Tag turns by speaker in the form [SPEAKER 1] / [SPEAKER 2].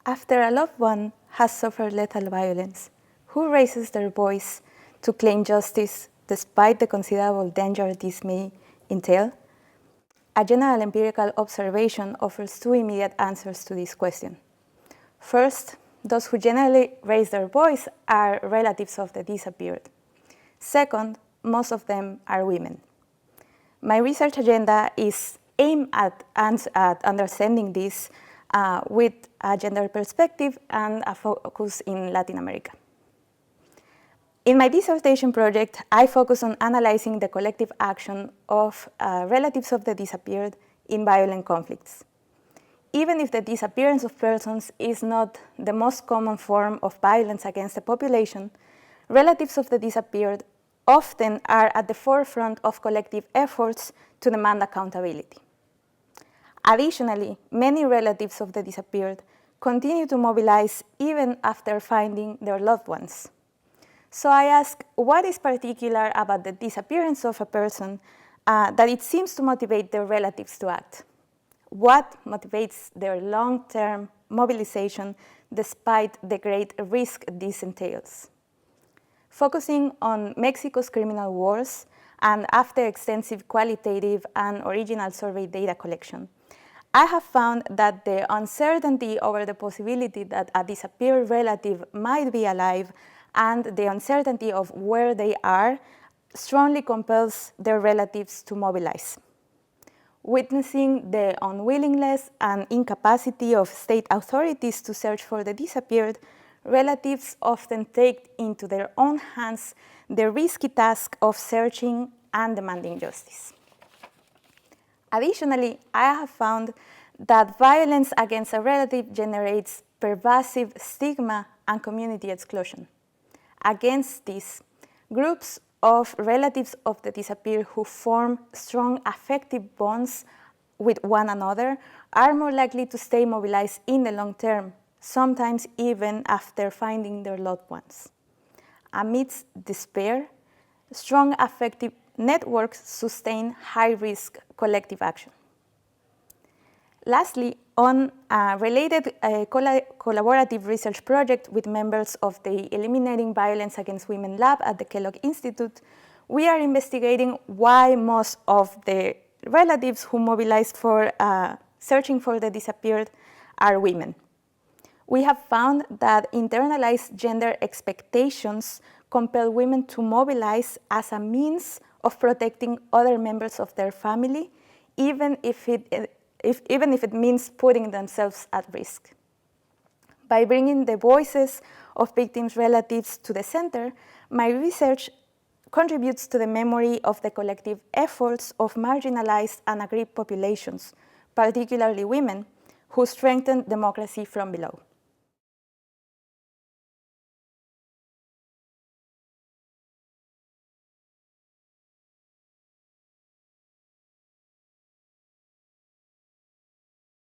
[SPEAKER 1] After a loved one has suffered lethal violence, who raises their voice to claim justice despite the considerable danger this may entail? A general empirical observation offers two immediate answers to this question. First, those who generally raise their voice are relatives of the disappeared. Second, most of them are women. My research agenda is aimed at understanding this with a gender perspective and a focus in Latin America. In my dissertation project, I focus on analyzing the collective action of relatives of the disappeared in violent conflicts. Even if the disappearance of persons is not the most common form of violence against the population, relatives of the disappeared often are at the forefront of collective efforts to demand accountability. Additionally, many relatives of the disappeared continue to mobilize even after finding their loved ones. So I ask, what is particular about the disappearance of a person that it seems to motivate their relatives to act? What motivates their long-term mobilization despite the great risk this entails? Focusing on Mexico's criminal wars and after extensive qualitative and original survey data collection, I have found that the uncertainty over the possibility that a disappeared relative might be alive and the uncertainty of where they are strongly compels their relatives to mobilize. Witnessing the unwillingness and incapacity of state authorities to search for the disappeared, relatives often take into their own hands the risky task of searching and demanding justice. Additionally, I have found that violence against a relative generates pervasive stigma and community exclusion. Against this, groups of relatives of the disappeared who form strong affective bonds with one another are more likely to stay mobilized in the long term, sometimes even after finding their loved ones. Amidst despair, strong affective networks sustain high-risk collective action. Lastly, on a related collaborative research project with members of the Eliminating Violence Against Women lab at the Kellogg Institute, we are investigating why most of the relatives who mobilized for searching for the disappeared are women. We have found that internalized gender expectations compel women to mobilize as a means of protecting other members of their family, even if it means putting themselves at risk. By bringing the voices of victims' relatives to the center, my research contributes to the memory of the collective efforts of marginalized and aggrieved populations, particularly women, who strengthen democracy from below.